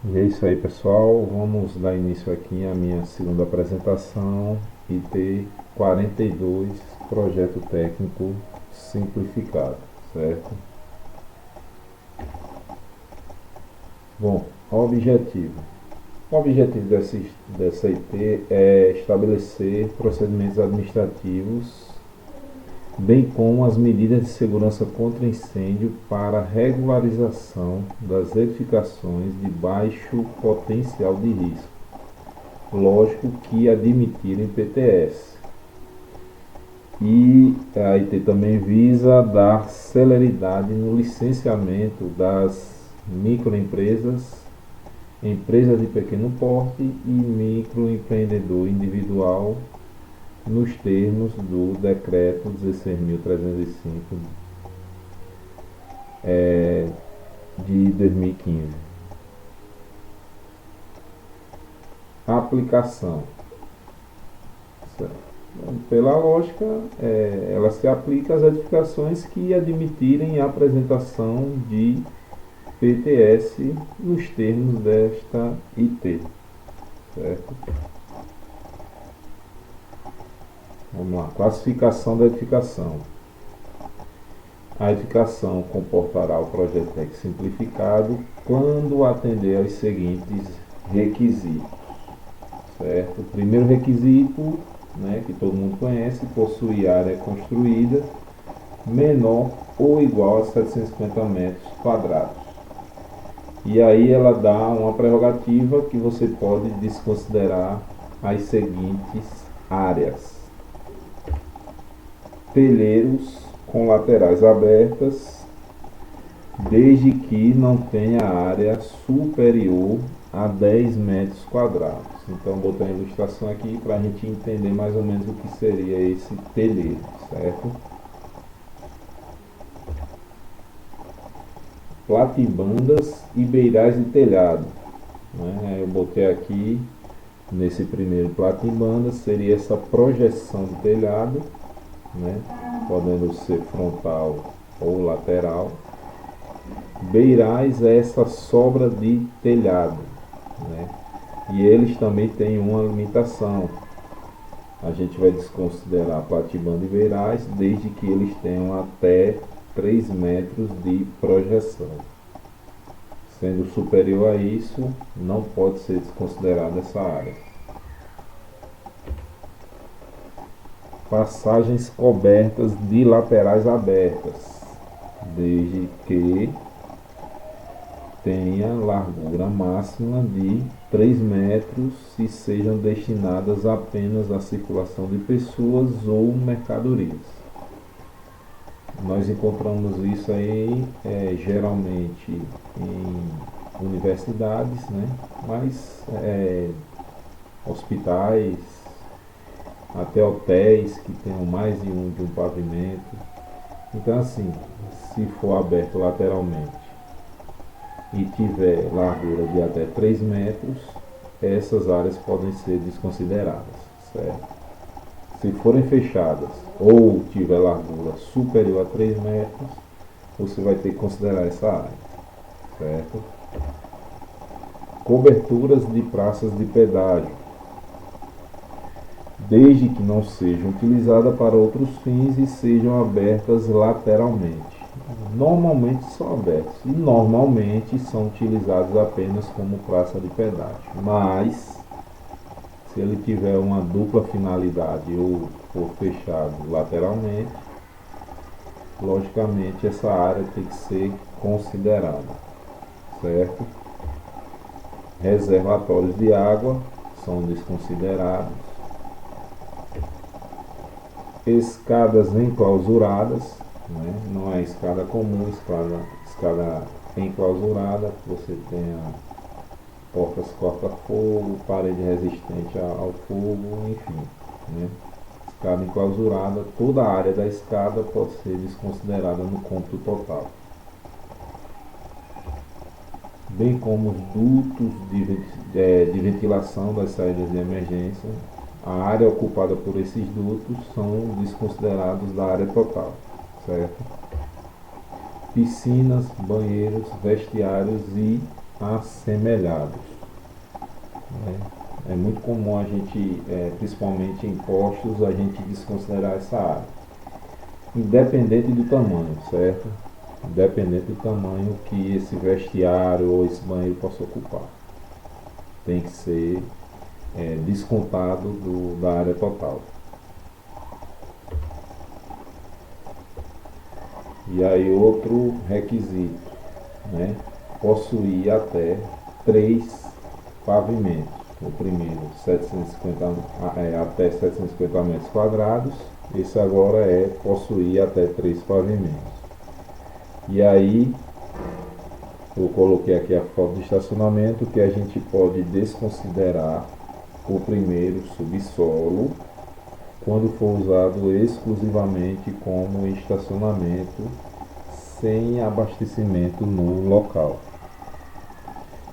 E é isso aí, pessoal. Vamos dar início aqui à minha segunda apresentação, IT 42, projeto técnico simplificado, certo? Bom, objetivo. O objetivo dessa IT é estabelecer procedimentos administrativos, bem como as medidas de segurança contra incêndio para regularização das edificações de baixo potencial de risco, lógico que admitirem PTS. E a IT também visa dar celeridade no licenciamento das microempresas, empresas de pequeno porte e microempreendedor individual nos termos do Decreto 16.305 de 2015. Aplicação. Pela lógica, ela se aplica às edificações que admitirem a apresentação de PTS nos termos desta IT. Certo? Vamos lá. Classificação da edificação. A edificação comportará o projeto técnico simplificado quando atender aos seguintes requisitos. Certo? O primeiro requisito, que todo mundo conhece, possuir área construída menor ou igual a 750 metros quadrados. E aí ela dá uma prerrogativa que você pode desconsiderar as seguintes áreas: telheiros com laterais abertas, desde que não tenha área superior a 10 metros quadrados. Então, botei a ilustração aqui para a gente entender mais ou menos o que seria esse telheiro, certo? Platibandas e beirais de telhado. Eu botei aqui, nesse primeiro platibanda, seria essa projeção do telhado, podendo ser frontal ou lateral. Beirais é essa sobra de telhado, e eles também têm uma limitação. A gente vai desconsiderar platibanda e beirais desde que eles tenham até 3 metros de projeção. Sendo superior a isso, não pode ser desconsiderada essa área. Passagens cobertas de laterais abertas, desde que tenha largura máxima de 3 metros e sejam destinadas apenas à circulação de pessoas ou mercadorias. Nós encontramos isso aí geralmente em universidades, mas hospitais, até hotéis que tenham mais de um pavimento. Então, assim, se for aberto lateralmente e tiver largura de até 3 metros, essas áreas podem ser desconsideradas, certo? Se forem fechadas ou tiver largura superior a 3 metros, você vai ter que considerar essa área, certo? Coberturas de praças de pedágio, desde que não sejam utilizadas para outros fins e sejam abertas lateralmente. Normalmente são abertas e normalmente são utilizados apenas como praça de pedágio, mas se ele tiver uma dupla finalidade ou for fechado lateralmente, logicamente essa área tem que ser considerada, certo? Reservatórios de água são desconsiderados. Escadas enclausuradas, não é escada comum, escada enclausurada, que você tenha portas corta-fogo, parede resistente ao fogo, enfim. Escada enclausurada, toda a área da escada pode ser desconsiderada no cômputo total. Bem como os dutos de ventilação das saídas de emergência, a área ocupada por esses dutos são desconsiderados da área total, certo? Piscinas, banheiros, vestiários e assemelhados. Né? É muito comum a gente, principalmente em postos, a gente desconsiderar essa área. Independente do tamanho, certo? Independente do tamanho que esse vestiário ou esse banheiro possa ocupar. Tem que ser descontado da área total. E aí outro requisito, né? Possuir até 3 pavimentos. O primeiro 750, até 750 metros quadrados. Esse agora é possuir até 3 pavimentos. E aí eu coloquei aqui a foto de estacionamento, que a gente pode desconsiderar o primeiro subsolo quando for usado exclusivamente como estacionamento sem abastecimento no local.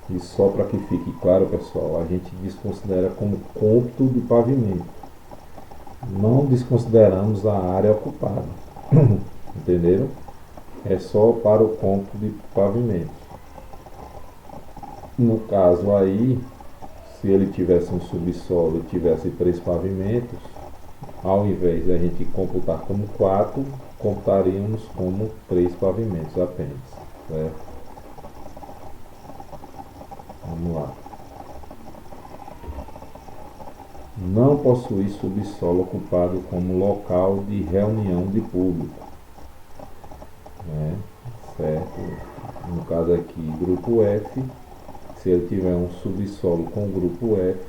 E só para que fique claro, pessoal, a gente desconsidera como cômputo de pavimento. Não desconsideramos a área ocupada. Entenderam? É só para o cômputo de pavimento. No caso aí, se ele tivesse um subsolo e tivesse 3 pavimentos, ao invés de a gente computar como 4, computaríamos como 3 pavimentos apenas. Certo? Vamos lá. Não possui subsolo ocupado como local de reunião de público. Né? Certo? No caso aqui, grupo F, se ele tiver um subsolo com grupo F,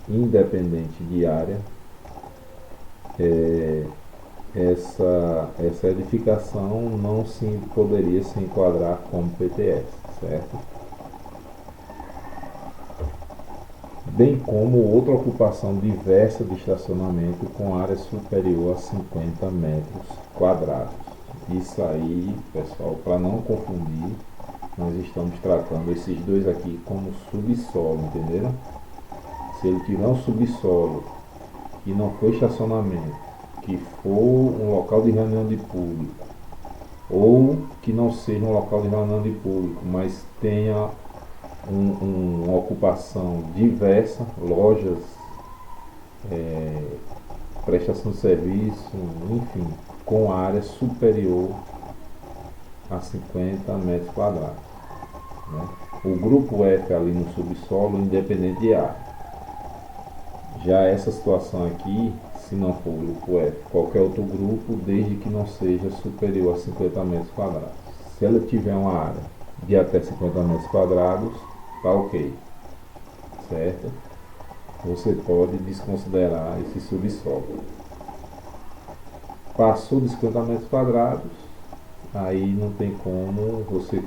independente de área, essa edificação não poderia se enquadrar como PTS, certo? Bem como outra ocupação diversa de estacionamento com área superior a 50 metros quadrados. Isso aí, pessoal, para não confundir, nós estamos tratando esses dois aqui como subsolo, entenderam? Se ele tiver um subsolo que não for estacionamento, que for um local de reunião de público, ou que não seja um local de reunião de público, mas tenha uma ocupação diversa, lojas, prestação de serviço, enfim, com área superior a 50 metros quadrados. Né? O grupo F ali no subsolo, independente de área. Já essa situação aqui, se não for o grupo F, qualquer outro grupo, desde que não seja superior a 50 metros quadrados. Se ela tiver uma área de até 50 metros quadrados, tá ok, certo? Você pode desconsiderar esse subsolo. Passou de 50 metros quadrados, aí não tem como você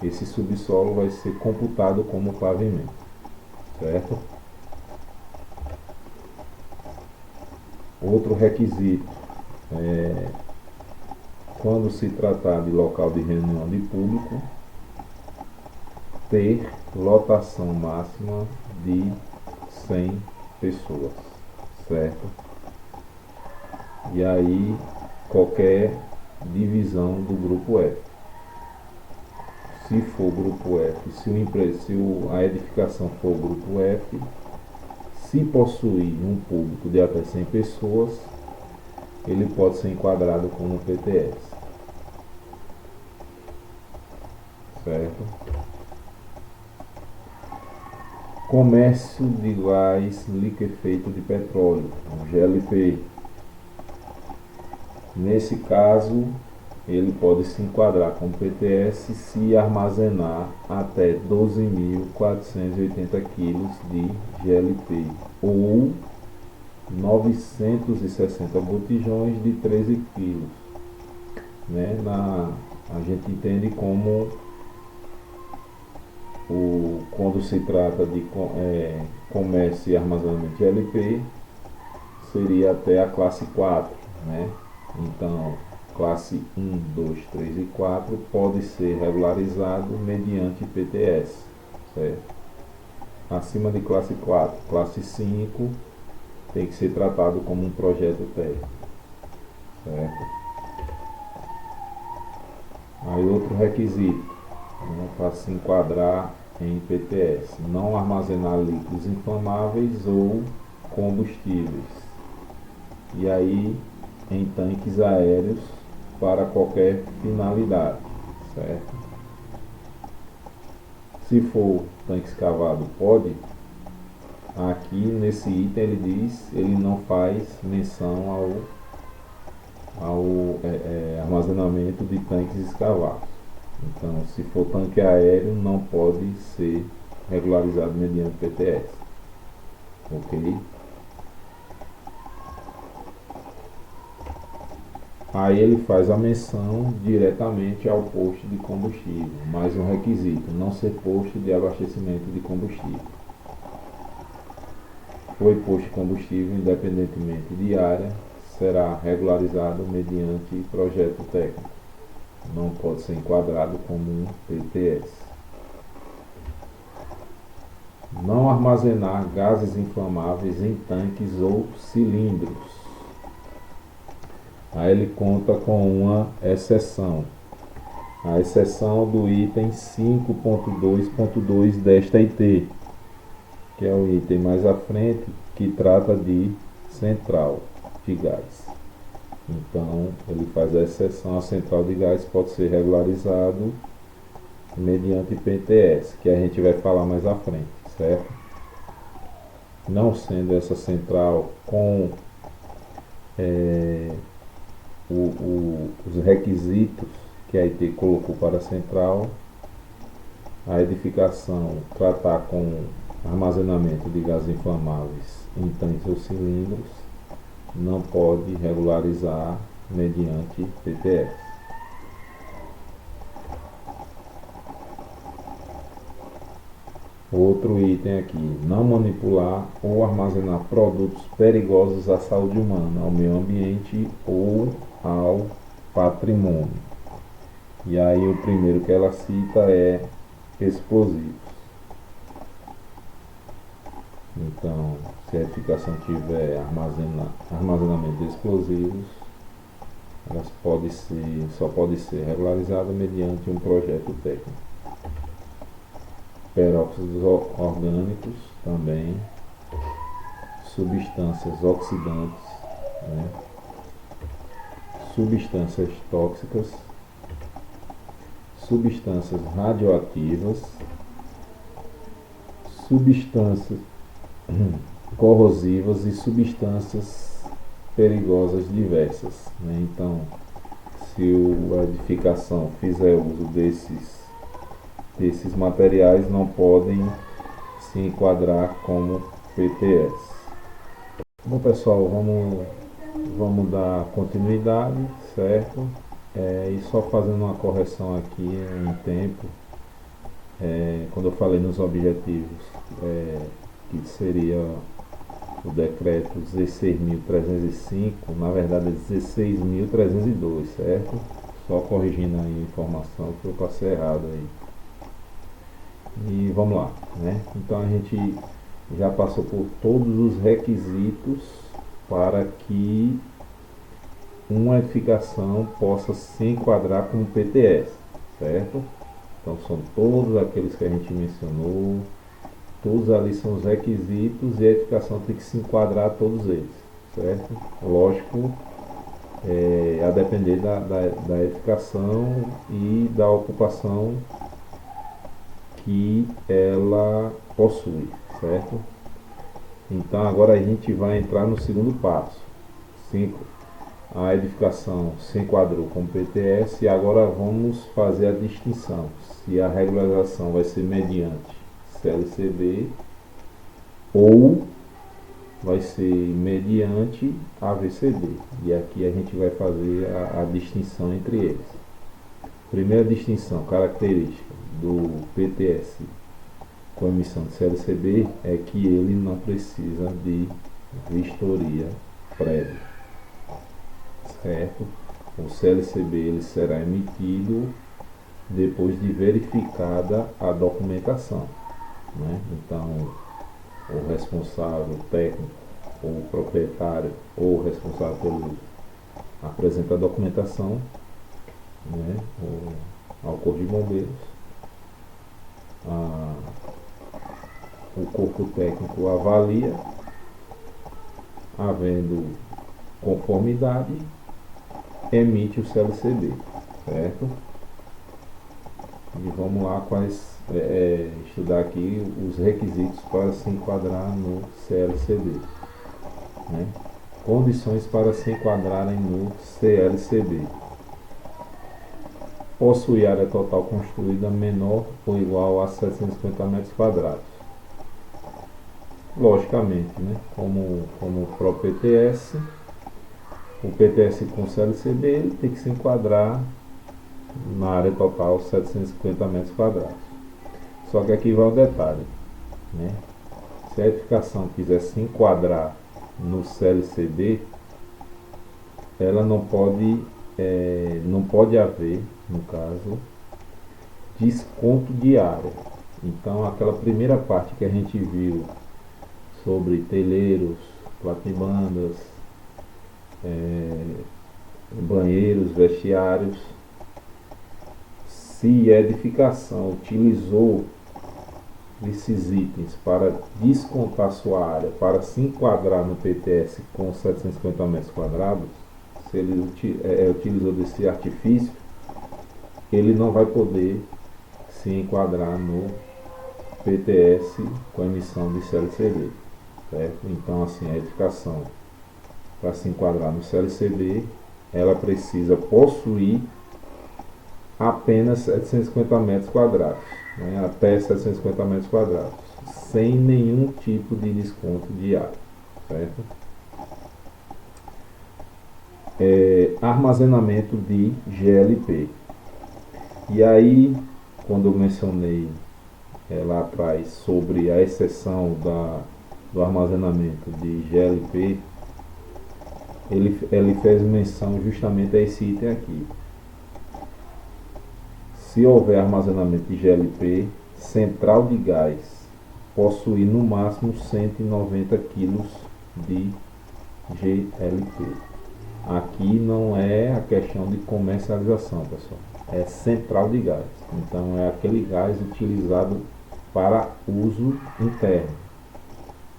esse subsolo vai ser computado como pavimento, certo? Outro requisito quando se tratar de local de reunião de público, ter lotação máxima de 100 pessoas, certo? E aí qualquer divisão do grupo F. Se for grupo F, se a edificação for grupo F, se possuir um público de até 100 pessoas, ele pode ser enquadrado como PTS. Certo? Comércio de gás liquefeito de petróleo, GLP. Nesse caso, ele pode se enquadrar como PTS se armazenar até 12.480 kg de GLP ou 960 botijões de 13 kg. Né? A gente entende como quando se trata de comércio e armazenamento de GLP, seria até a classe 4. Né? Então, classe 1, 2, 3 e 4 pode ser regularizado mediante PTS, certo? Acima de classe 4, classe 5 tem que ser tratado como um projeto técnico, certo? Aí outro requisito, né, para se enquadrar em PTS. Não armazenar líquidos inflamáveis ou combustíveis. E aí em tanques aéreos para qualquer finalidade, certo? Se for tanque escavado, pode. Aqui nesse item ele diz, ele não faz menção ao armazenamento de tanques escavados. Então, se for tanque aéreo, não pode ser regularizado mediante PTS. Ok? Aí ele faz a menção diretamente ao posto de combustível, mais um requisito, não ser posto de abastecimento de combustível. Foi posto de combustível, independentemente de área, será regularizado mediante projeto técnico. Não pode ser enquadrado como um PTS. Não armazenar gases inflamáveis em tanques ou cilindros. Aí ele conta com uma exceção. A exceção do item 5.2.2 desta IT, que é o item mais à frente, que trata de central de gás. Então, ele faz a exceção, a central de gás pode ser regularizado mediante PTS, que a gente vai falar mais à frente, certo? Não sendo essa central com os requisitos que a IT colocou para a central, a edificação tratar com armazenamento de gases inflamáveis em tanques ou cilindros, não pode regularizar mediante PTS. Outro item aqui, não manipular ou armazenar produtos perigosos à saúde humana, ao meio ambiente ou ao patrimônio. E aí o primeiro que ela cita é explosivos. Então, se a edificação tiver armazenamento de explosivos, só pode ser regularizada mediante um projeto técnico. Peróxidos orgânicos também, substâncias oxidantes, né? Substâncias tóxicas, substâncias radioativas, substâncias corrosivas e substâncias perigosas diversas, né? Então, se a edificação fizer uso desses materiais, não podem se enquadrar como PTS. Bom pessoal, vamos dar continuidade, certo? E só fazendo uma correção aqui em tempo, quando eu falei nos objetivos, que seria o decreto 16.305, na verdade é 16.302, certo? Só corrigindo aí a informação que eu passei errado aí. E vamos lá, né? Então a gente já passou por todos os requisitos para que uma edificação possa se enquadrar como PTS, certo? Então são todos aqueles que a gente mencionou, todos ali são os requisitos e a edificação tem que se enquadrar a todos eles, certo? Lógico, a depender da edificação e da ocupação que ela possui, certo? Então agora a gente vai entrar no segundo passo. 5. A edificação se enquadrou como PTS e agora vamos fazer a distinção se a regularização vai ser mediante CLCB ou vai ser mediante AVCB. E aqui a gente vai fazer a distinção entre eles. Primeira distinção, característica do PTS com emissão de CLCB é que ele não precisa de vistoria prévia, certo? O CLCB ele será emitido depois de verificada a documentação, né? Então, o responsável técnico, ou o proprietário, ou o responsável pelo uso apresenta a documentação, né, ao Corpo de Bombeiros, o corpo técnico avalia, havendo conformidade, emite o CLCD, certo? E vamos lá estudar aqui os requisitos para se enquadrar no CLCD, né? Condições para se enquadrarem no CLCD: possui área total construída menor ou igual a 750 metros quadrados. Logicamente, né? Como o próprio PTS, o PTS com CLCD ele tem que se enquadrar na área total 750 metros quadrados. Só que aqui vai o detalhe, né? Se a edificação quiser se enquadrar no CLCD, ela não pode haver, no caso, desconto de área. Então, aquela primeira parte que a gente viu sobre telheiros, platibandas, banheiros, vestiários, se a edificação utilizou esses itens para descontar sua área, para se enquadrar no PTS com 750 metros quadrados, se ele utilizou desse artifício, ele não vai poder se enquadrar no PTS com emissão de CLCD, certo? Então, assim, a edificação, para se enquadrar no CLCD, ela precisa possuir apenas 750 metros quadrados, né? Até 750 metros quadrados, sem nenhum tipo de desconto de área, certo? Armazenamento de GLP. E aí, quando eu mencionei lá atrás sobre a exceção do armazenamento de GLP, ele fez menção justamente a esse item aqui. Se houver armazenamento de GLP, central de gás possui no máximo 190 kg de GLP. Aqui não é a questão de comercialização, pessoal, é central de gás. Então é aquele gás utilizado para uso interno,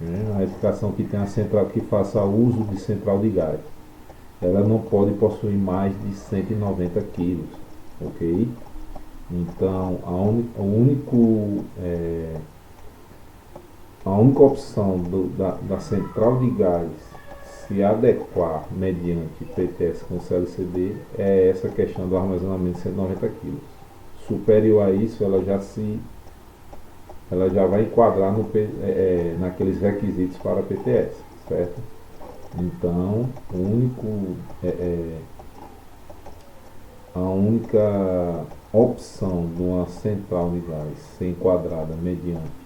né? A edificação que tem a central, que faça uso de central de gás, ela não pode possuir mais de 190 kg, ok? Então a única opção da central de gás se adequar mediante PTS com CLCD é essa questão do armazenamento de 190 kg. Superior a isso, ela já vai enquadrar naqueles requisitos para PTS, certo? Então, a única opção de uma central de gás ser enquadrada mediante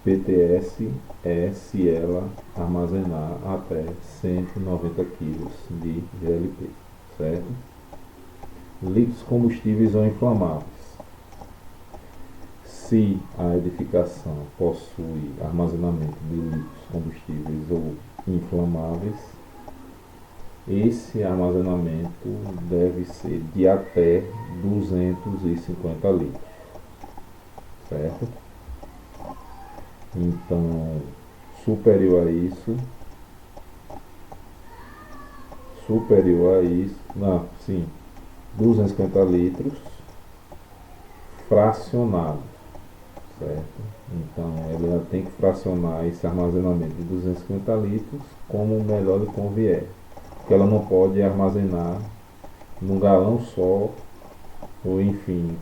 PTS é se ela armazenar até 190 kg de GLP, certo? Líquidos combustíveis ou inflamáveis. Se a edificação possui armazenamento de líquidos combustíveis ou inflamáveis, esse armazenamento deve ser de até 250 litros, certo? Então, superior a isso, não, sim, 250 litros fracionado, certo? Então, ela tem que fracionar esse armazenamento de 250 litros como melhor lhe convier, porque ela não pode armazenar num galão só, ou enfim,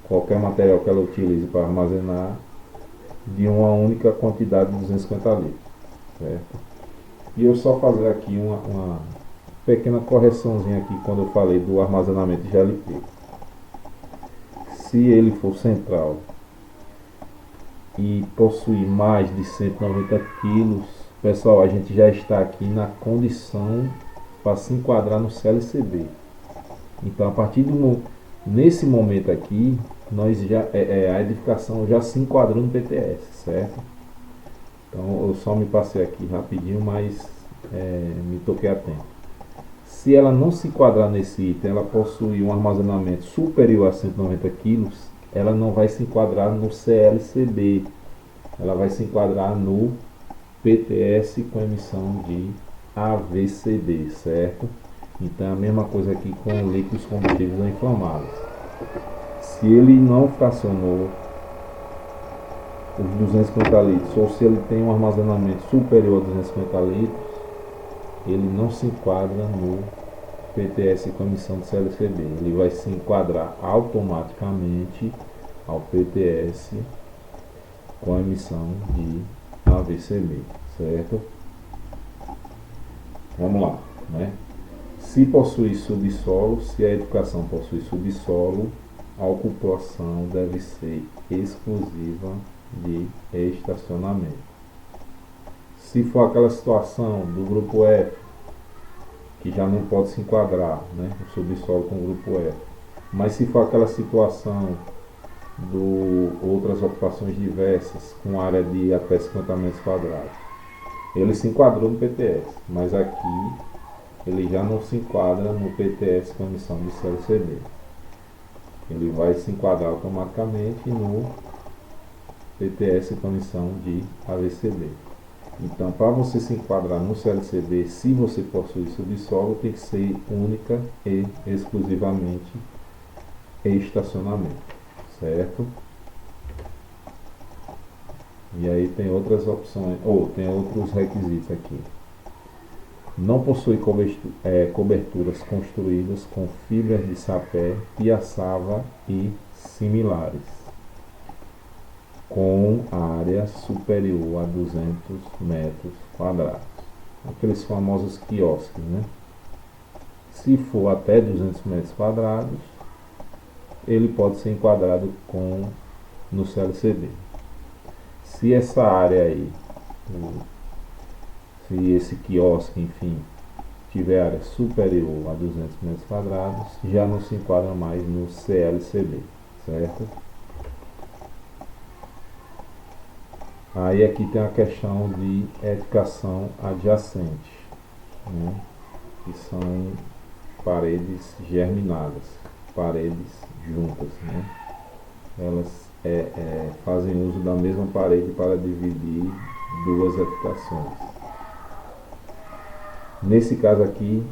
qualquer material que ela utilize para armazenar de uma única quantidade de 250 litros, certo? E eu só fazer aqui uma pequena correçãozinha aqui quando eu falei do armazenamento de GLP. Se ele for central e possuir mais de 190 kg, pessoal, a gente já está aqui na condição para se enquadrar no CLCD. Então, a partir nesse momento aqui, nós a edificação já se enquadrou no PTS, certo? Então eu só me passei aqui rapidinho, mas me toquei a tempo. Se ela não se enquadrar nesse item, ela possui um armazenamento superior a 190 kg, ela não vai se enquadrar no CLCB, ela vai se enquadrar no PTS com emissão de AVCB, certo? Então é a mesma coisa aqui com líquidos combustíveis não inflamáveis. Se ele não fracionou os 250 litros, ou se ele tem um armazenamento superior a 250 litros, ele não se enquadra no PTS com emissão de CLCB. Ele vai se enquadrar automaticamente ao PTS com emissão de AVCB, certo? Vamos lá, né? Se possui subsolo, se a edificação possui subsolo, a ocupação deve ser exclusiva de estacionamento. Se for aquela situação do grupo F, que já não pode se enquadrar, né, o subsolo com o grupo F, mas se for aquela situação do outras ocupações diversas com área de até 50 metros quadrados, ele se enquadrou no PTS, mas aqui ele já não se enquadra no PTS com emissão de CLCB. Ele vai se enquadrar automaticamente no PTS com emissão de AVCB. Então, para você se enquadrar no CLCB, se você possui subsolo, tem que ser única e exclusivamente estacionamento, certo? E aí tem outras opções, ou tem outros requisitos aqui. Não possui coberturas construídas com fibras de sapé, piaçava e similares, com área superior a 200 metros quadrados. Aqueles famosos quiosques, né? Se for até 200 metros quadrados, ele pode ser enquadrado no CLCB. Se essa área aí, se esse quiosque, enfim, tiver área superior a 200 metros quadrados, já não se enquadra mais no CLCB, certo? Aí aqui tem a questão de edificação adjacente, né? Que são paredes germinadas, paredes juntas, né? Elas fazem uso da mesma parede para dividir duas edificações. Nesse caso aqui,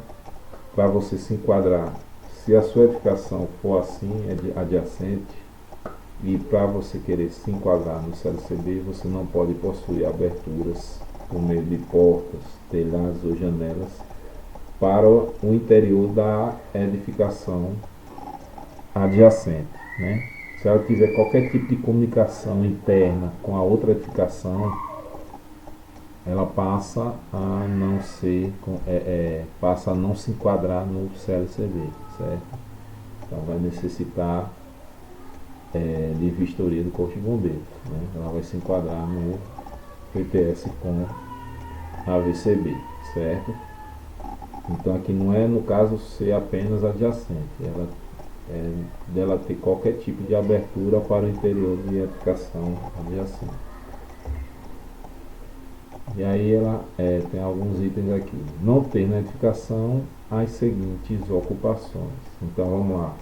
para você se enquadrar, se a sua edificação for assim, adjacente, e para você querer se enquadrar no CLCB, você não pode possuir aberturas por meio de portas, telhados ou janelas para o interior da edificação adjacente, né? Se ela tiver qualquer tipo de comunicação interna com a outra edificação, ela passa a não passa a não se enquadrar no CLCB, certo? Então vai necessitar de vistoria do Corpo de Bombeiros, né? Ela vai se enquadrar no PTS com AVCB, certo? Então aqui não é no caso ser apenas adjacente, ela dela ter qualquer tipo de abertura para o interior de edificação adjacente. E aí ela tem alguns itens aqui. Não ter na edificação as seguintes ocupações. Então vamos lá.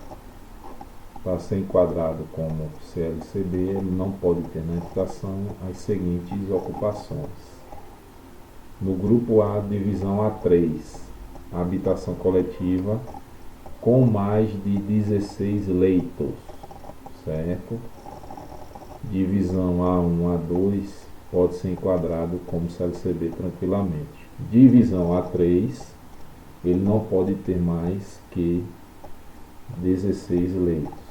Para ser enquadrado como CLCB, ele não pode ter na edificação as seguintes ocupações. No grupo A, divisão A3, habitação coletiva com mais de 16 leitos, certo? Divisão A1, A2 pode ser enquadrado como CLCB tranquilamente. Divisão A3, ele não pode ter mais que 16 leitos.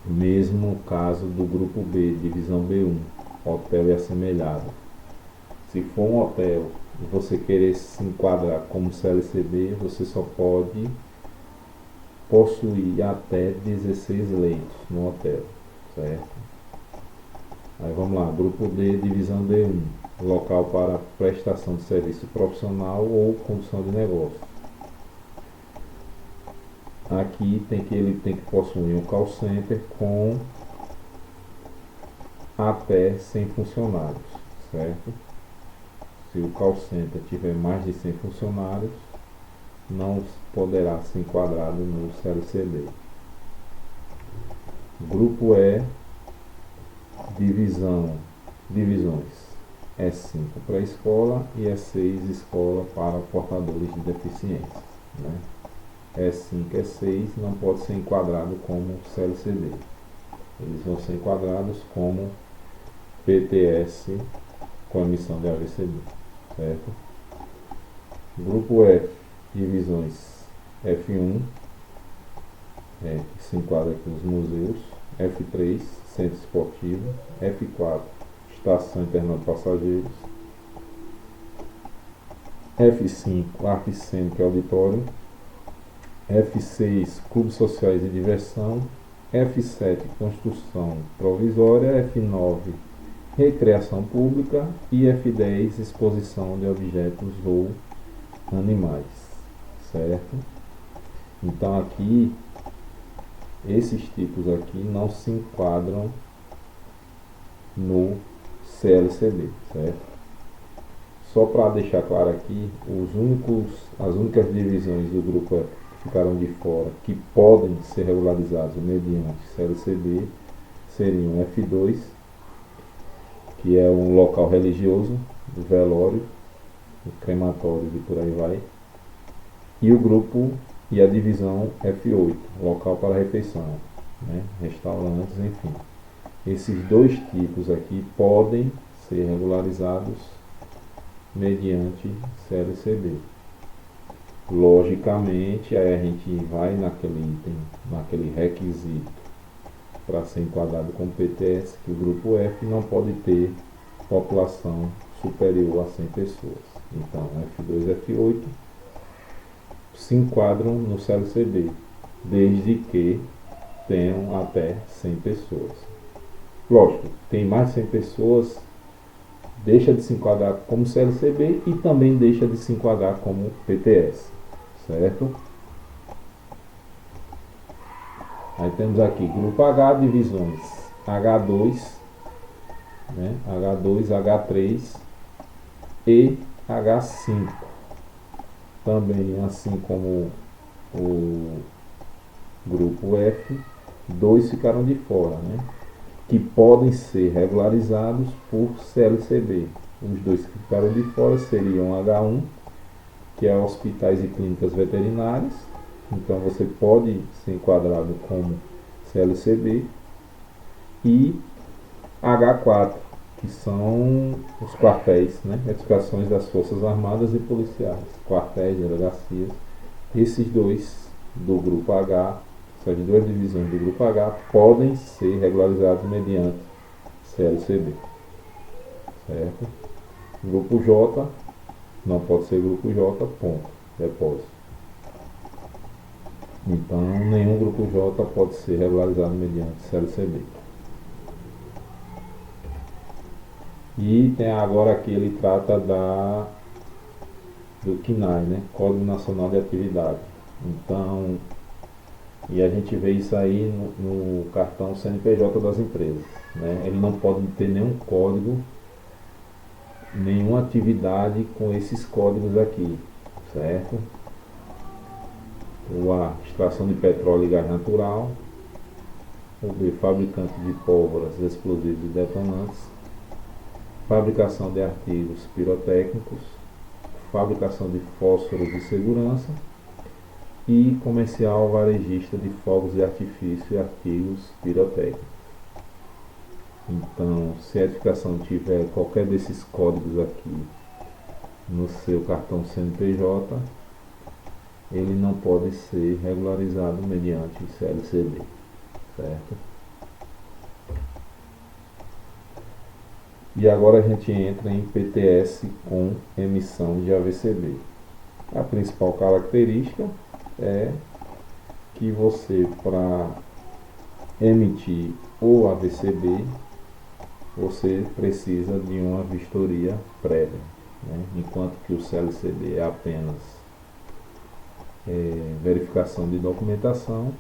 Mesmo caso do grupo B, divisão B1, hotel e assemelhado. Se for um hotel e você querer se enquadrar como CLCB, você só pode possuir até 16 leitos no hotel, certo? Aí vamos lá, grupo D, divisão D1, local para prestação de serviço profissional ou condução de negócio. Aqui ele tem que possuir um call center com até 100 funcionários, certo? Se o call center tiver mais de 100 funcionários, não poderá ser enquadrado no CLCB. Grupo E, divisões E5 para escola e E6 escola para portadores de deficiência, né? E5 e E6 não pode ser enquadrado como CLCD. Eles vão ser enquadrados como PTS com emissão de AVCB, certo? Grupo F, divisões F1, que se enquadra aqui os museus, F3, centro esportivo, F4, estação e terminal de passageiros, F5, arte cênica e auditório, F6, clubes sociais de diversão, F7, construção provisória, F9, recreação pública e F10, exposição de objetos ou animais, certo? Então aqui, esses tipos aqui não se enquadram no CLCD, certo? Só para deixar claro aqui, as únicas divisões do grupo F que ficaram de fora, que podem ser regularizados mediante CLCD, seriam F2, que é um local religioso, o velório, o crematório e por aí vai, e o grupo e a divisão F8, local para refeição, né? Restaurantes, enfim. Esses dois tipos aqui podem ser regularizados mediante CLCD. Logicamente, aí a gente vai naquele item, naquele requisito para ser enquadrado como PTS, que o grupo F não pode ter população superior a 100 pessoas. Então, F2 e F8 se enquadram no CLCD, desde que tenham até 100 pessoas. Lógico, tem mais de 100 pessoas, deixa de se enquadrar como CLCB e também deixa de se enquadrar como PTS, certo? Aí temos aqui grupo H, divisões H2, né? H2, H3 e H5. Também, assim como o grupo F, dois ficaram de fora, né? Que podem ser regularizados por CLCB. Os dois que ficaram de fora seriam H1, que é hospitais e clínicas veterinárias, então você pode ser enquadrado como CLCB, e H4, que são os quartéis, né? Edificações das Forças Armadas e Policiais, quartéis, delegacias. Esses dois do grupo H, essas duas divisões do grupo H, podem ser regularizados mediante CLCB, certo? Grupo J não pode ser grupo J, ponto, depósito. Então, nenhum grupo J pode ser regularizado mediante CLCB. E tem agora aqui, ele trata do CNAE, né? Código Nacional de Atividade. Então, e a gente vê isso aí no cartão CNPJ das empresas, né? Ele não pode ter nenhum código, nenhuma atividade com esses códigos aqui, certo? O A, extração de petróleo e gás natural. O B, fabricante de pólvoras, explosivos e detonantes. Fabricação de artigos pirotécnicos. Fabricação de fósforos de segurança. E comercial varejista de fogos de artifício e artigos pirotécnicos. Então, se a edificação tiver qualquer desses códigos aqui no seu cartão CNPJ, ele não pode ser regularizado mediante CLCB, certo? E agora a gente entra em PTS com emissão de AVCB. A principal característica é que você, para emitir o AVCB, você precisa de uma vistoria prévia, né? Enquanto que o CLCB é apenas verificação de documentação,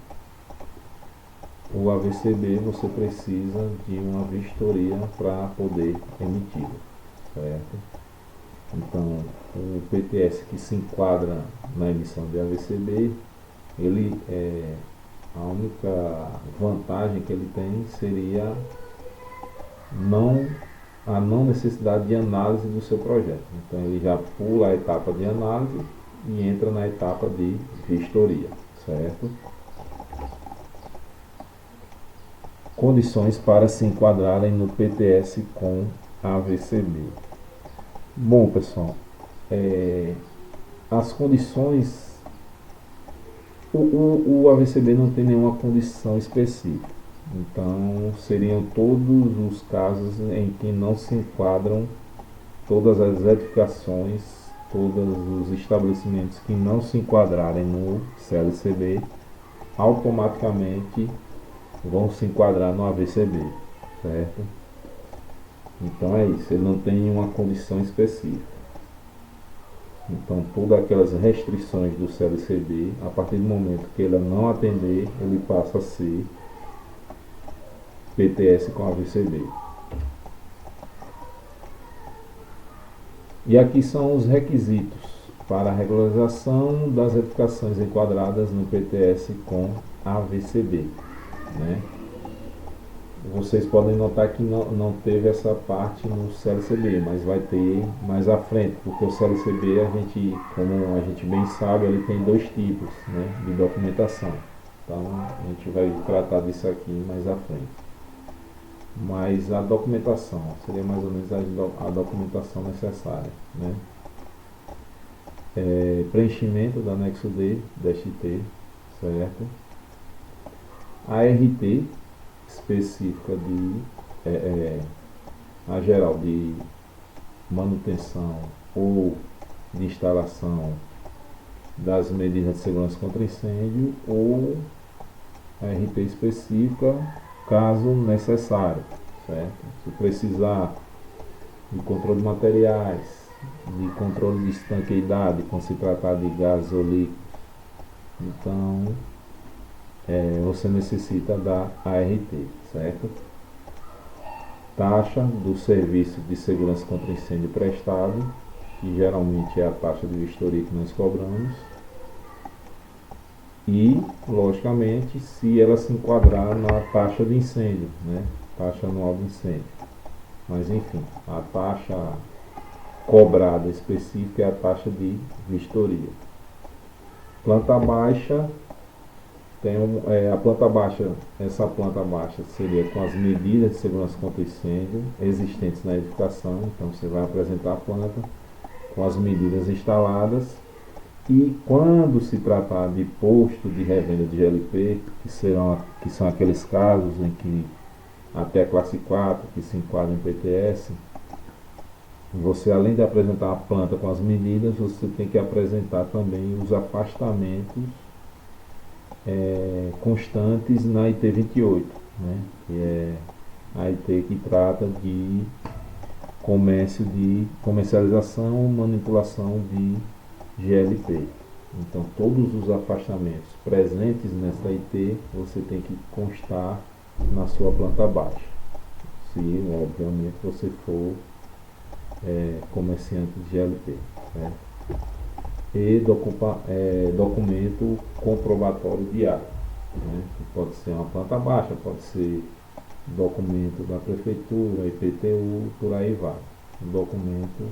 o AVCB você precisa de uma vistoria para poder emitir, certo? Então, o PTS que se enquadra na emissão de AVCB, ele A única vantagem que ele tem seria a não necessidade de análise do seu projeto. Então ele já pula a etapa de análise e entra na etapa de vistoria, certo? Condições para se enquadrarem no PTS com AVCB. Bom, pessoal, as condições, o AVCB não tem nenhuma condição específica, então seriam todos os casos em que não se enquadram todas as edificações, todos os estabelecimentos que não se enquadrarem no CLCB, automaticamente vão se enquadrar no AVCB, certo? Então é isso, ele não tem uma condição específica. Então todas aquelas restrições do CLCB, a partir do momento que ele não atender, ele passa a ser PTS com AVCB. E aqui são os requisitos para a regularização das edificações enquadradas no PTS com AVCB, né? Vocês podem notar que não teve essa parte no CLCB, mas vai ter mais à frente, porque o CLCB, como a gente bem sabe, ele tem dois tipos, né, de documentação. Então a gente vai tratar disso aqui mais à frente. Mas a documentação seria mais ou menos a documentação necessária, né? Preenchimento do anexo D, DST, certo? A RT específica a geral de manutenção ou de instalação das medidas de segurança contra incêndio, ou a RT específica caso necessário, certo? Se precisar de controle de materiais, de controle de estanqueidade, quando se tratar de gases ou líquidos, então você necessita da ART, certo? Taxa do serviço de segurança contra incêndio prestado, que geralmente é a taxa de vistoria que nós cobramos, e, logicamente, se ela se enquadrar na taxa de incêndio, né? Taxa anual de incêndio. Mas, enfim, a taxa cobrada específica é a taxa de vistoria. Planta baixa, a planta baixa, essa planta baixa seria com as medidas de segurança contra incêndio existentes na edificação. Então você vai apresentar a planta com as medidas instaladas, e quando se tratar de posto de revenda de GLP, que são aqueles casos em que até a classe 4 que se enquadra em PTS, você, além de apresentar a planta com as medidas, você tem que apresentar também os afastamentos constantes na IT 28, né? Que é a IT que trata de comercialização, manipulação de GLP. Então todos os afastamentos presentes nessa IT você tem que constar na sua planta baixa, se obviamente você for comerciante de GLP, né? E documento comprobatório de área, né? Que pode ser uma planta baixa, pode ser documento da prefeitura, IPTU, por aí vai. Um documento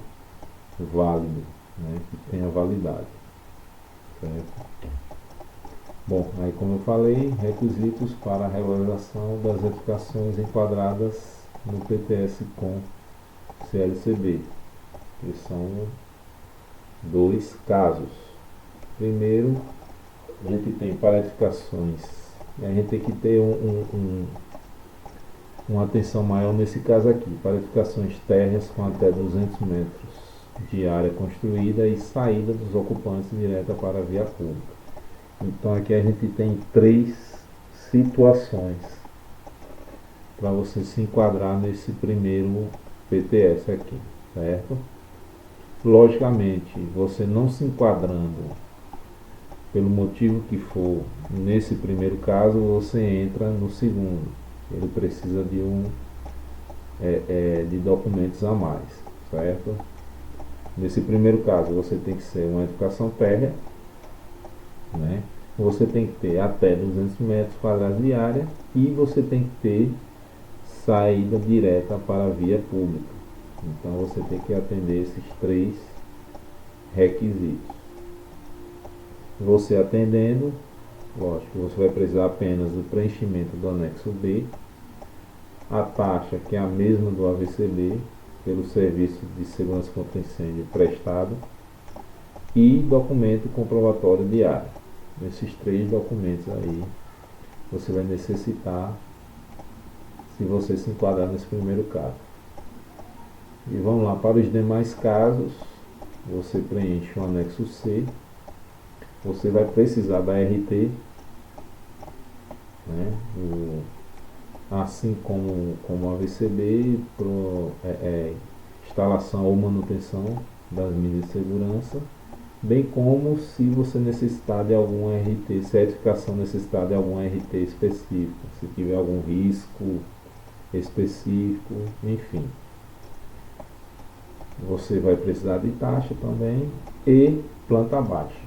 válido, né? Que tenha validade, certo? Bom, aí como eu falei, requisitos para a regularização das edificações enquadradas no PTS com CLCB, que são dois casos. Primeiro, a gente tem para edificações, a gente tem que ter uma atenção maior nesse caso aqui, para edificações térreas com até 200 metros de área construída e saída dos ocupantes direta para a via pública. Então aqui a gente tem três situações para você se enquadrar nesse primeiro PTS aqui, certo? Logicamente, você não se enquadrando pelo motivo que for nesse primeiro caso, você entra no segundo. Ele precisa de de documentos a mais, certo? Nesse primeiro caso, você tem que ser uma edificação térrea, né? você tem que ter até 200 metros quadrados de área e você tem que ter saída direta para a via pública. Então você tem que atender esses três requisitos. Você atendendo, lógico, você vai precisar apenas do preenchimento do anexo B, a taxa que é a mesma do AVCB, pelo serviço de segurança contra incêndio prestado, e documento comprobatório de área. Esses três documentos aí você vai necessitar se você se enquadrar nesse primeiro caso. E vamos lá, para os demais casos, você preenche o anexo C, você vai precisar da RT, né? Assim como a VCB, instalação ou manutenção das medidas de segurança, bem como se você necessitar de algum RT, se a edificação necessitar de algum RT específico, se tiver algum risco específico, enfim. Você vai precisar de taxa também e planta baixa,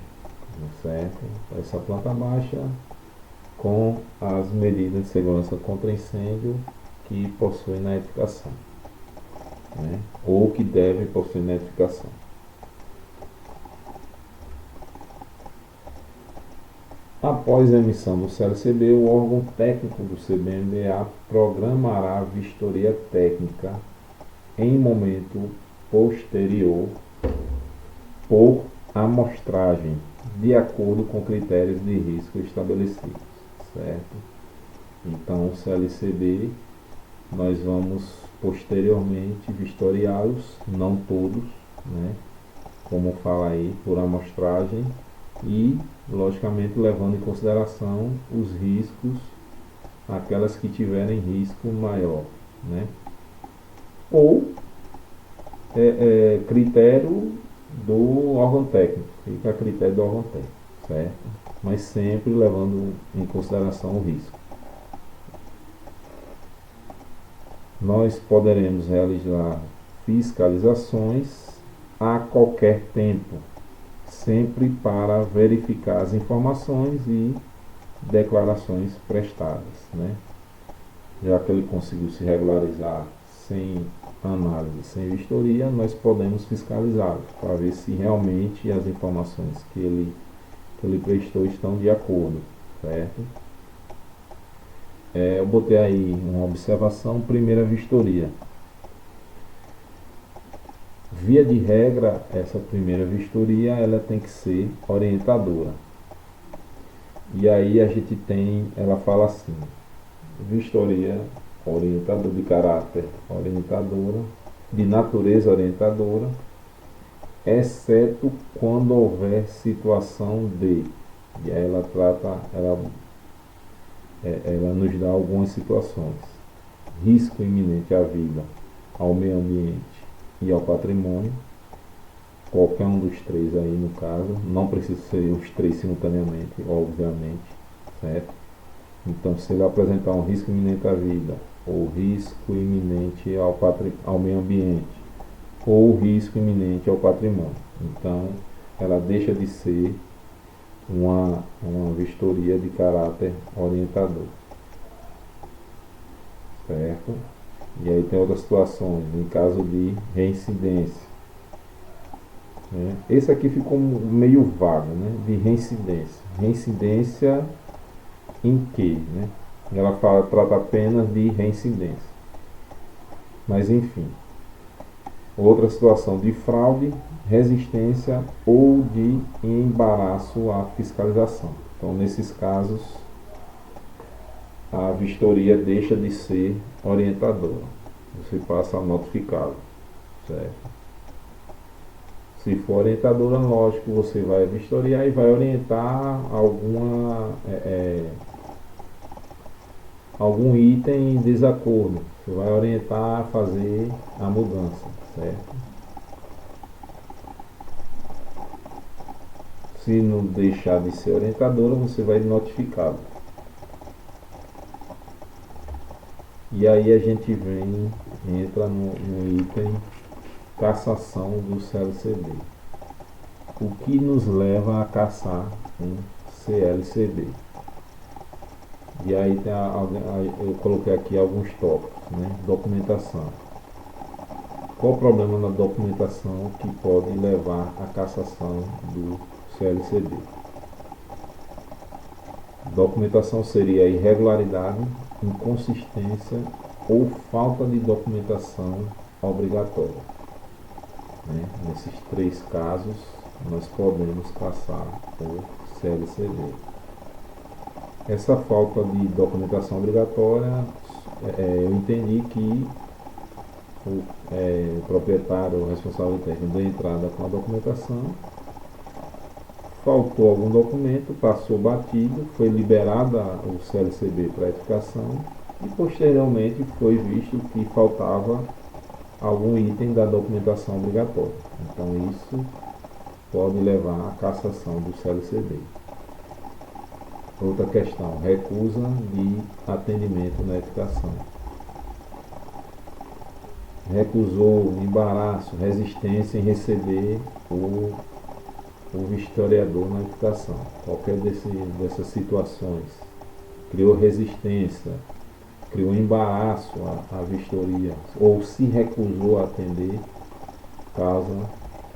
certo? Essa planta baixa com as medidas de segurança contra incêndio que possui na edificação, né? Ou que deve possuir na edificação. Após a emissão do CLCB, o órgão técnico do CBMDA programará a vistoria técnica em momento posterior por amostragem, de acordo com critérios de risco estabelecidos, certo? Então, o CLCB, nós vamos posteriormente vistoriá-los, não todos, né? Como fala aí, por amostragem e, logicamente, levando em consideração os riscos, aquelas que tiverem risco maior, né? Ou critério do órgão técnico, fica a critério do órgão técnico, certo? Mas sempre levando em consideração o risco. Nós poderemos realizar fiscalizações a qualquer tempo, sempre para verificar as informações e declarações prestadas, né? Já que ele conseguiu se regularizar sem análise, sem vistoria, nós podemos fiscalizá-lo para ver se realmente as informações que ele prestou estão de acordo, certo? Eu botei aí uma observação, primeira vistoria. Via de regra, essa primeira vistoria ela tem que ser orientadora. E aí a gente tem, ela fala assim, vistoria orientador de caráter orientadora, de natureza orientadora, exceto quando houver situação de, e aí ela trata, ela nos dá algumas situações: risco iminente à vida, ao meio ambiente e ao patrimônio, qualquer um dos três aí no caso, não precisa ser os três simultaneamente, obviamente, certo? Então, se ele apresentar um risco iminente à vida, ou risco iminente ao meio ambiente, ou risco iminente ao patrimônio, então ela deixa de ser uma vistoria de caráter orientador, certo? E aí tem outras situações, em caso de reincidência, né? Esse aqui ficou meio vago, né? De reincidência. Reincidência em que, né? Ela trata apenas de reincidência. Mas enfim. Outra situação de fraude, resistência ou de embaraço à fiscalização. Então, nesses casos, a vistoria deixa de ser orientadora. Você passa a notificá-lo, certo? Se for orientadora, lógico, você vai vistoriar e vai orientar algum item em desacordo. Você vai orientar a fazer a mudança, certo? Se não deixar de ser orientadora, você vai notificá-lo. E aí a gente entra no item cassação do CLCB. O que nos leva a caçar um CLCB. E aí eu coloquei aqui alguns tópicos, né? Documentação. Qual o problema na documentação que pode levar à cassação do CLCB? Documentação seria irregularidade, inconsistência ou falta de documentação obrigatória. Né? Nesses três casos, nós podemos cassar o CLCB. Essa falta de documentação obrigatória, eu entendi que o proprietário, o responsável técnico, deu entrada com a documentação, faltou algum documento, passou batido, foi liberada o CLCB para edificação e posteriormente foi visto que faltava algum item da documentação obrigatória. Então isso pode levar à cassação do CLCB. Outra questão, recusa de atendimento na edificação. Recusou embaraço, resistência em receber o vistoriador na edificação. Qualquer dessas situações. Criou resistência, criou embaraço à vistoria, ou se recusou a atender, causa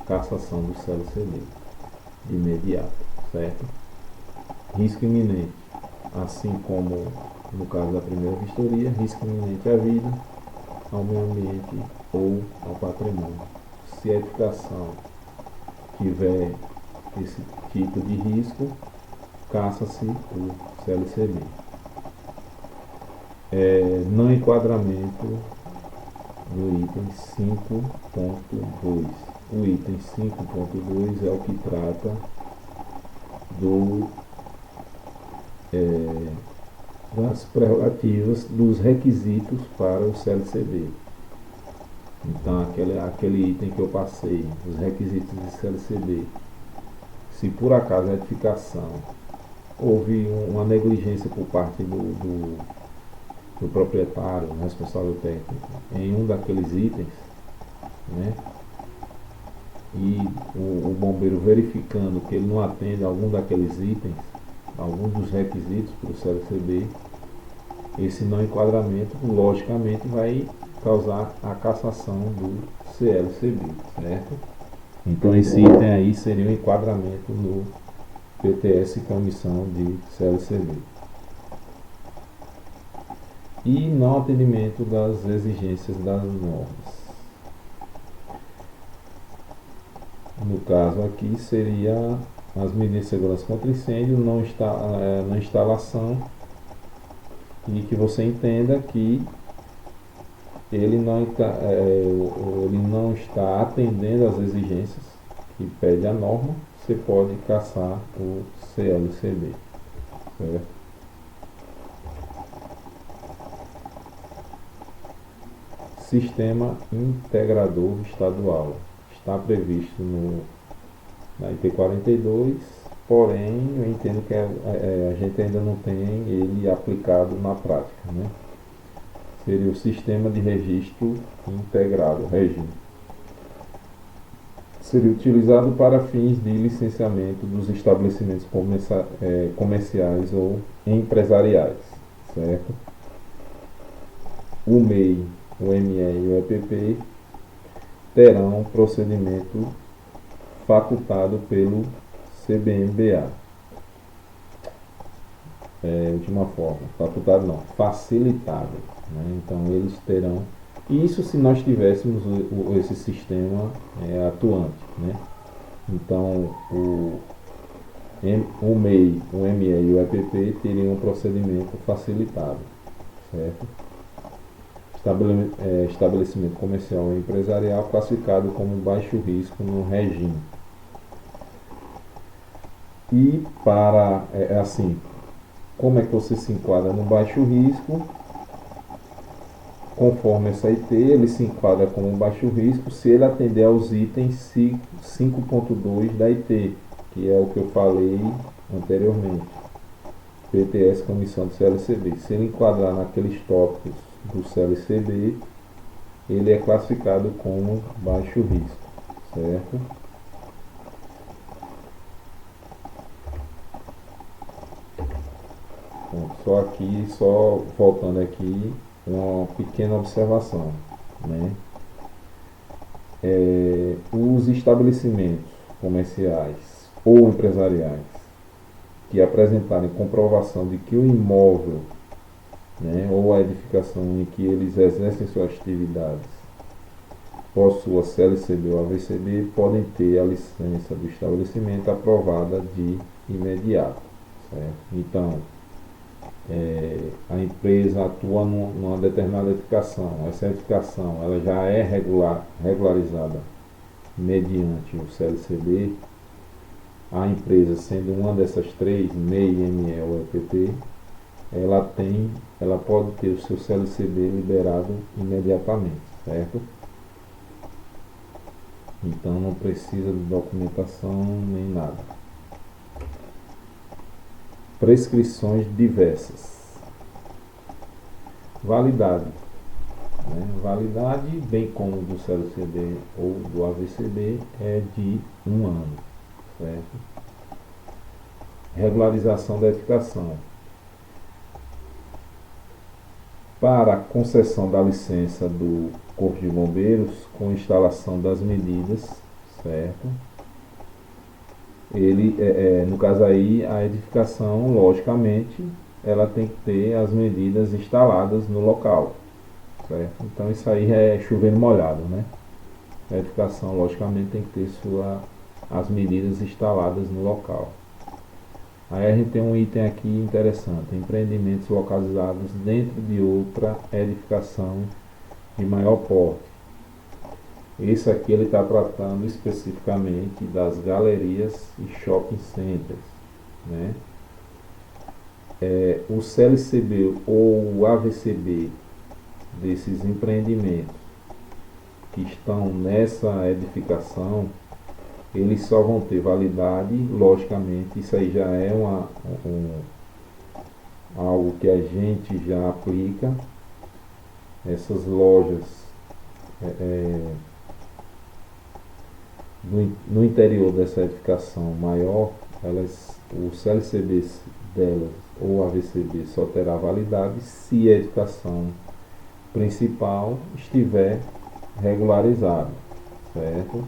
cassação do CLCB de imediato, certo? Risco iminente, assim como no caso da primeira vistoria, risco iminente à vida, ao meio ambiente ou ao patrimônio. Se a edificação tiver esse tipo de risco, caça-se o CLCB. Não enquadramento no item 5.2. O item 5.2 é o que trata das prerrogativas, dos requisitos para o CLCB. Então, aquele item que eu passei, os requisitos de CLCB, se por acaso a edificação houve uma negligência por parte do proprietário, responsável técnico, em um daqueles itens, né? E o bombeiro verificando que ele não atende a algum daqueles itens, algum dos requisitos para o CLCB, esse não enquadramento logicamente vai causar a cassação do CLCB, certo? Então esse item aí seria o enquadramento no PTS com emissão de CLCB. E não atendimento das exigências das normas. No caso aqui seria as medidas de segurança contra incêndio na instalação, e que você entenda que ele não está atendendo às exigências que pede a norma, você pode cassar o CLCB, certo? Sistema integrador estadual. Está previsto na IP 42, porém eu entendo que a gente ainda não tem ele aplicado na prática, né? Seria o Sistema de Registro Integrado, REGIM. Seria utilizado para fins de licenciamento dos estabelecimentos comerciais ou empresariais, certo? O MEI, o ME e o EPP terão procedimento facultado pelo CBMBA. Última forma, facultado não, facilitado, né? Então eles terão, isso se nós tivéssemos esse sistema atuante, né? Então o MEI, o ME e o EPP teriam um procedimento facilitado, certo? Estabelecimento comercial ou empresarial classificado como baixo risco no regime. E para, assim, como é que você se enquadra no baixo risco? Conforme essa IT, ele se enquadra como baixo risco se ele atender aos itens 5.2 da IT, que é o que eu falei anteriormente. PTS com emissão do CLCB. Se ele enquadrar naqueles tópicos do CLCB, ele é classificado como baixo risco, certo? Bom, só aqui, só voltando aqui, uma pequena observação, né? Os estabelecimentos comerciais ou empresariais que apresentarem comprovação de que o imóvel, né, ou a edificação em que eles exercem suas atividades possua CLCB ou AVCB, podem ter a licença do estabelecimento aprovada de imediato. Certo? Então, a empresa atua numa determinada edificação, essa edificação ela já é regularizada mediante o CLCB, a empresa sendo uma dessas três, MEI, ME ou EPP, ela pode ter o seu CLCB liberado imediatamente, certo? Então não precisa de documentação nem nada. Prescrições diversas. Validade. Validade, bem como do CLCB ou do AVCB, é de 1 ano. Certo? Regularização da edificação. Para a concessão da licença do Corpo de Bombeiros, com instalação das medidas, certo? No caso aí, a edificação, logicamente, ela tem que ter as medidas instaladas no local, certo? Então isso aí é chovendo molhado, né? A edificação, logicamente, tem que ter as medidas instaladas no local. Aí a gente tem um item aqui interessante: empreendimentos localizados dentro de outra edificação de maior porte. Isso aqui ele está tratando especificamente das galerias e shopping centers, né? O CLCB ou o AVCB desses empreendimentos que estão nessa edificação, eles só vão ter validade, logicamente, isso aí já é algo que a gente já aplica. Essas lojas no interior dessa edificação maior, o CLCB delas ou AVCB só terá validade se a edificação principal estiver regularizada, certo?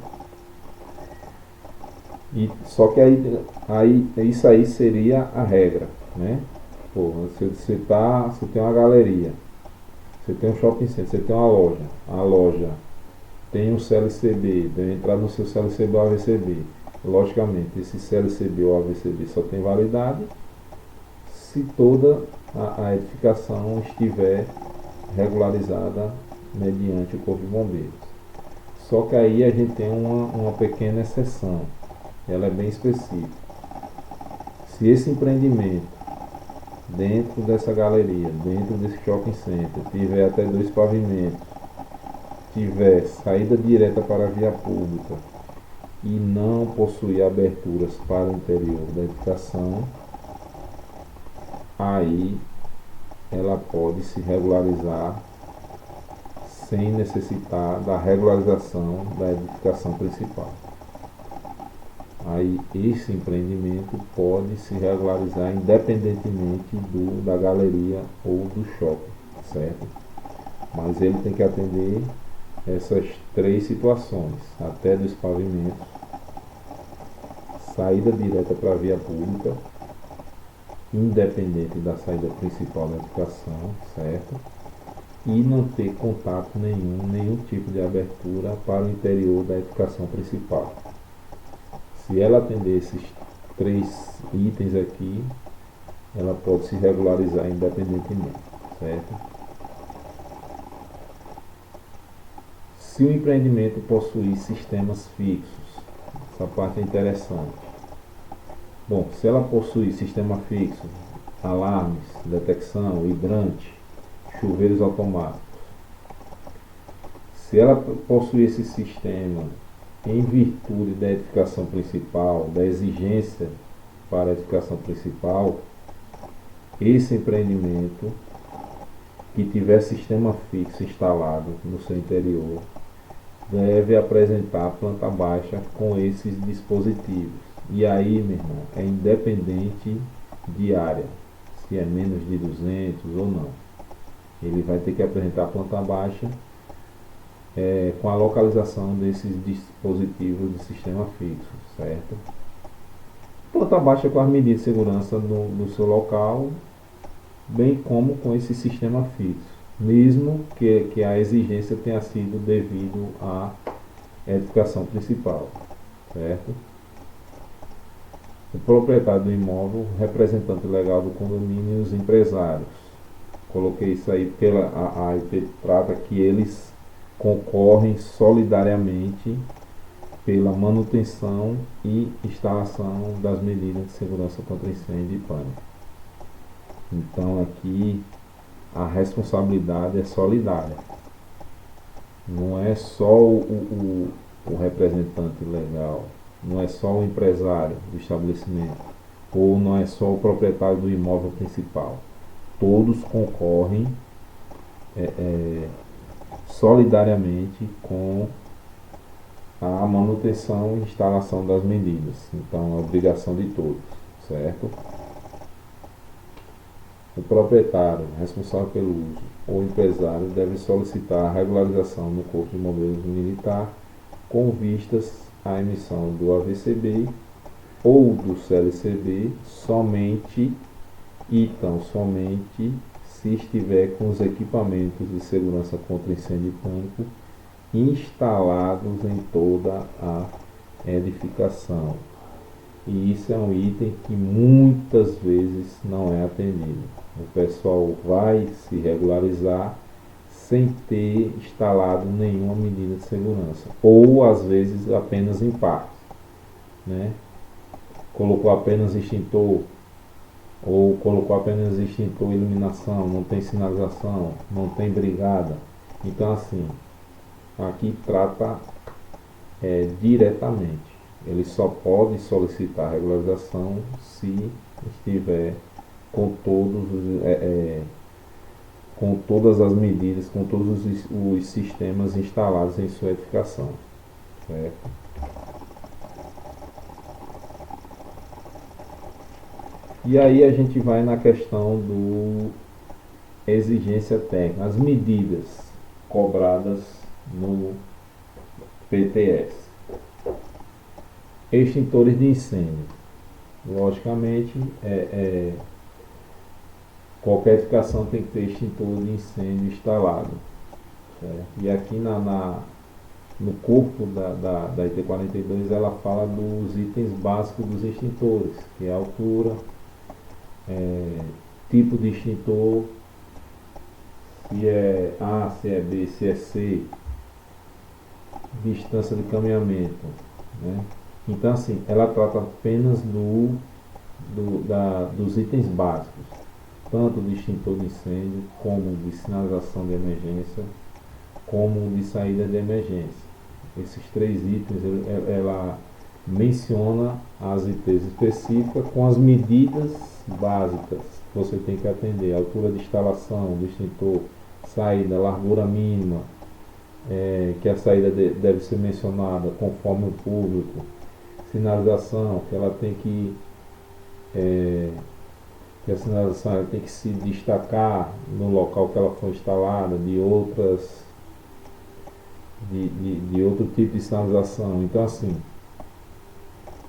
Só que isso aí seria a regra, né? Pô, você tem uma galeria, você tem um shopping center, você tem uma loja, a loja tem um CLCB, deve entrar no seu CLCB ou AVCB. Logicamente, esse CLCB ou AVCB só tem validade se toda a edificação estiver regularizada mediante o Corpo de Bombeiros. Só que aí a gente tem uma pequena exceção, ela é bem específica. Se esse empreendimento dentro dessa galeria, dentro desse shopping center, tiver até 2 pavimentos, tiver saída direta para a via pública e não possuir aberturas para o interior da edificação, aí ela pode se regularizar sem necessitar da regularização da edificação principal. Aí esse empreendimento pode se regularizar independentemente da galeria ou do shopping, certo? Mas ele tem que atender essas 3 situações: até 2 pavimentos, saída direta para a via pública, independente da saída principal da edificação, certo? E não ter contato nenhum tipo de abertura para o interior da edificação principal. Se ela atender esses 3 itens aqui, ela pode se regularizar independentemente, certo? Se o empreendimento possuir sistemas fixos, essa parte é interessante. Bom, se ela possuir sistema fixo, alarmes, detecção, hidrante, chuveiros automáticos, se ela possuir esse sistema em virtude da edificação principal, da exigência para a edificação principal, esse empreendimento que tiver sistema fixo instalado no seu interior deve apresentar planta baixa com esses dispositivos. E aí, meu irmão, é independente de área, se é menos de 200 ou não. Ele vai ter que apresentar a planta baixa com a localização desses dispositivos de sistema fixo, certo? Planta baixa com as medidas de segurança no seu local, bem como com esse sistema fixo, mesmo que a exigência tenha sido devido à edificação principal, certo? O proprietário do imóvel, representante legal do condomínio e os empresários. Coloquei isso aí porque a IP trata que eles concorrem solidariamente pela manutenção e instalação das medidas de segurança contra incêndio e pânico. Então aqui a responsabilidade é solidária. Não é só o representante legal, não é só o empresário do estabelecimento, ou não é só o proprietário do imóvel principal. Todos concorrem solidariamente com a manutenção e instalação das medidas. Então é obrigação de todos, certo? O proprietário, responsável pelo uso, ou empresário deve solicitar a regularização no Corpo de Bombeiros Militar com vistas à emissão do AVCB ou do CLCB somente se estiver com os equipamentos de segurança contra incêndio e pânico instalados em toda a edificação. E isso é um item que muitas vezes não é atendido. O pessoal vai se regularizar sem ter instalado nenhuma medida de segurança, ou às vezes apenas em parte, né? Colocou apenas extintor, ou colocou apenas extintor e iluminação, não tem sinalização, não tem brigada. Então assim, aqui trata diretamente. Ele só pode solicitar regularização se estiver com com todas as medidas, com todos os sistemas instalados em sua edificação, certo? E aí a gente vai na questão do exigência técnica, as medidas cobradas no PTS. Extintores de incêndio. Logicamente, qualquer edificação tem que ter extintor de incêndio instalado, certo? E aqui no corpo da IT 42 ela fala dos itens básicos dos extintores, que é a altura, tipo de extintor, se é A, se é B, se é C, distância de caminhamento, né? Então assim, ela trata apenas dos itens básicos, tanto de extintor de incêndio, como de sinalização de emergência, como de saída de emergência. Esses três itens ela menciona as IPs específicas com as medidas básicas que você tem que atender: altura de instalação do extintor, saída, largura mínima, que a saída deve ser mencionada conforme o público, sinalização, que ela tem que a sinalização ela tem que se destacar no local que ela foi instalada de outras de outro tipo de sinalização. Então assim,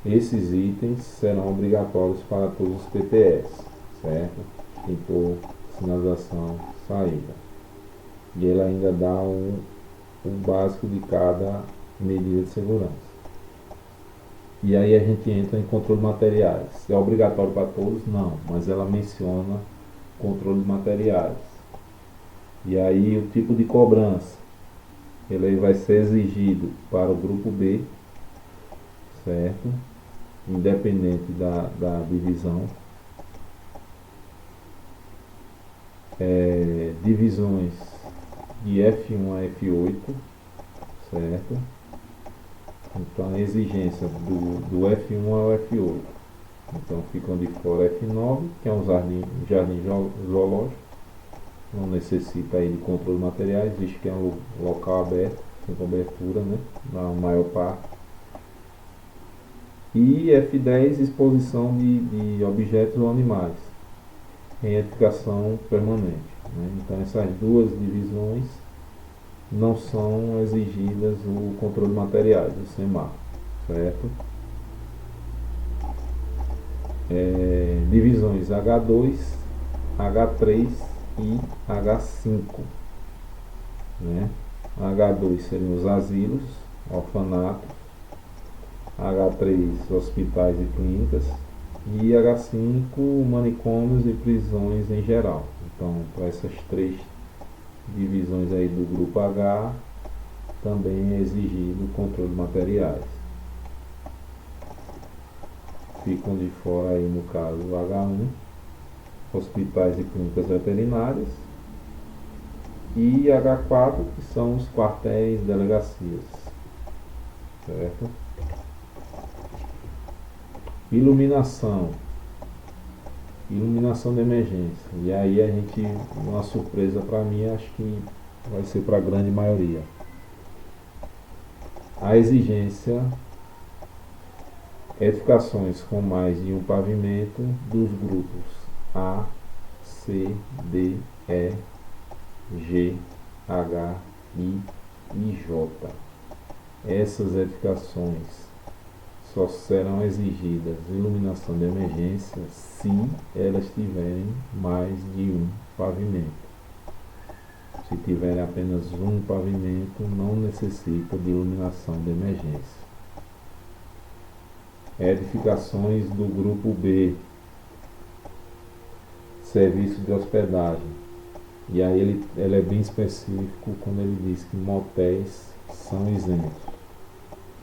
esses itens serão obrigatórios para todos os PTS, certo? Extintor, sinalização, saída. E ele ainda dá um básico de cada medida de segurança. E aí a gente entra em controle de materiais. É obrigatório para todos? Não, mas ela menciona controle de materiais. E aí o tipo de cobrança, ele vai ser exigido para o grupo B, certo? Independente da divisão. Divisões de F1 a F8, certo? Então a exigência do F1 ao F8. Então ficam de fora F9, que é um jardim zoológico, não necessita aí de controle de materiais, visto que é um local aberto, sem cobertura, né, na maior parte. E F10, exposição de objetos ou animais. em edificação permanente, né? Então essas duas divisões não são exigidas o controle de materiais, o CEMAR, certo? Divisões H2, H3 e H5, né? H2 seriam os asilos, orfanatos, H3 hospitais e clínicas e H5 manicômios e prisões em geral. Então, para essas três divisões aí do grupo H, também é exigido o controle de materiais. Ficam de fora aí, no caso, o H1, hospitais e clínicas veterinárias, e H4, que são os quartéis, delegacias, certo? Iluminação de emergência. E aí a gente, uma surpresa para mim, acho que vai ser para a grande maioria. A exigência edificações com mais de um pavimento dos grupos A, C, D, E, G, H, I e J. Essas edificações só serão exigidas iluminação de emergência se elas tiverem mais de um pavimento. Se tiverem apenas um pavimento, não necessita de iluminação de emergência. Edificações do grupo B, serviço de hospedagem. E aí ele é bem específico quando ele diz que motéis são isentos.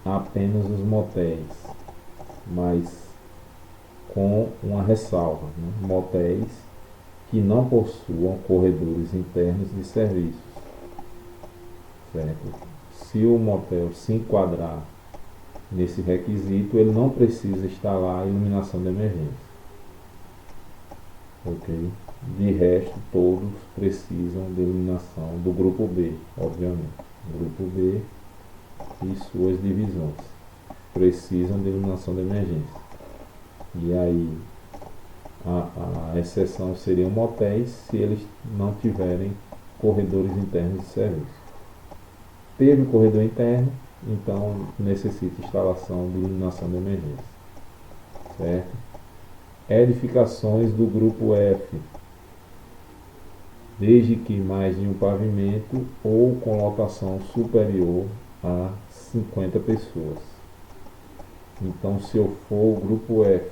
Apenas os motéis, mas com uma ressalva, né? Motéis que não possuam corredores internos de serviços, certo? Se o motel se enquadrar nesse requisito, ele não precisa instalar a iluminação de emergência, ok? De resto, todos precisam de iluminação do grupo B, obviamente. Grupo B e suas divisões precisam de iluminação de emergência. E aí a exceção seriam motéis se eles não tiverem corredores internos de serviço. Teve corredor interno, então necessita instalação de iluminação de emergência, certo? Edificações do grupo F, desde que mais de um pavimento ou com lotação superior a 50 pessoas. Então, se eu for o grupo F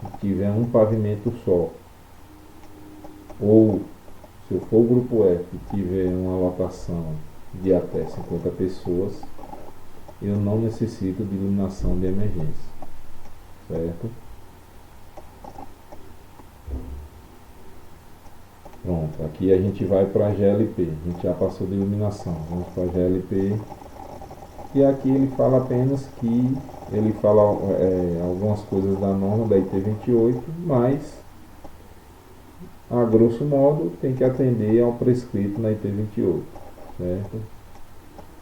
e tiver um pavimento só, ou se eu for o grupo F e tiver uma lotação de até 50 pessoas, eu não necessito de iluminação de emergência, certo? Pronto, aqui a gente vai para a GLP, a gente já passou de iluminação, vamos para a GLP, e aqui ele fala apenas que, ele fala algumas coisas da norma da IT 28, mas a grosso modo tem que atender ao prescrito na IT 28, certo?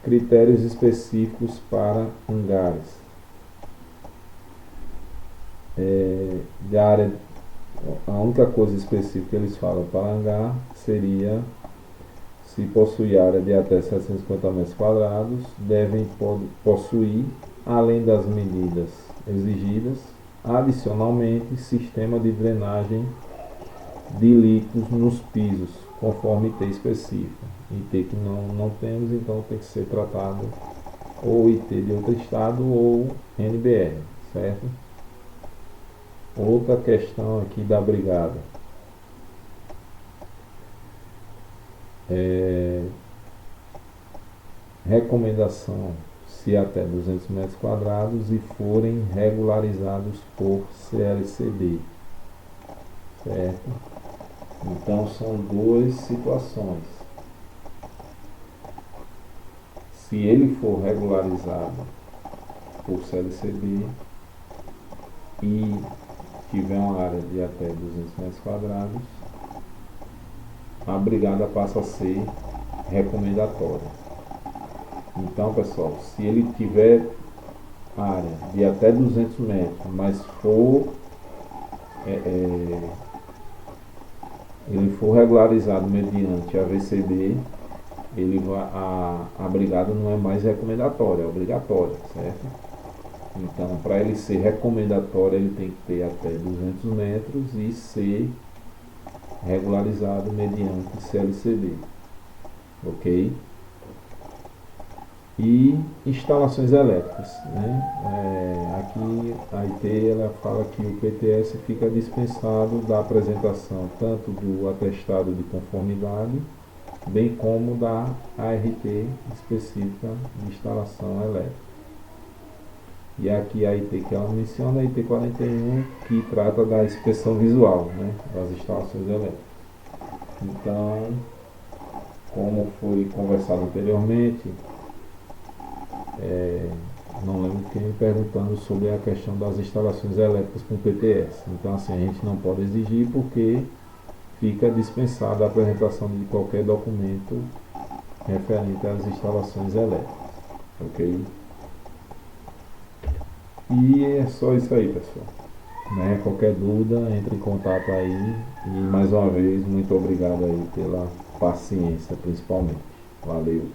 Critérios específicos para hangares. De área, a única coisa específica que eles falam para hangar seria se possui área de até 750 metros quadrados, devem possuir, além das medidas exigidas, adicionalmente sistema de drenagem de líquidos nos pisos, conforme IT específica. IT que não temos, então tem que ser tratado ou IT de outro estado ou NBR, certo? Outra questão aqui da brigada. Recomendação se até 200 metros quadrados e forem regularizados por CLCD, certo? Então são duas situações. Se ele for regularizado por CLCD e tiver uma área de até 200 metros quadrados, a brigada passa a ser recomendatória. Então, pessoal, se ele tiver área de até 200 metros, mas for ele for regularizado mediante a VCB, a brigada não é mais recomendatória, é obrigatória, certo? Então, para ele ser recomendatório, ele tem que ter até 200 metros e ser regularizado mediante CLCB, ok? E instalações elétricas, né? Aqui a IT ela fala que o PTS fica dispensado da apresentação tanto do atestado de conformidade, bem como da ART específica de instalação elétrica. E aqui a IT que ela menciona, a IT 41, que trata da inspeção visual, né, das instalações elétricas. Então, como foi conversado anteriormente, não lembro quem me perguntando sobre a questão das instalações elétricas com PTS. Então, assim, a gente não pode exigir porque fica dispensada a apresentação de qualquer documento referente às instalações elétricas, ok? E é só isso aí, pessoal. Né? Qualquer dúvida, entre em contato aí. E mais uma vez, muito obrigado aí pela paciência, principalmente. Valeu!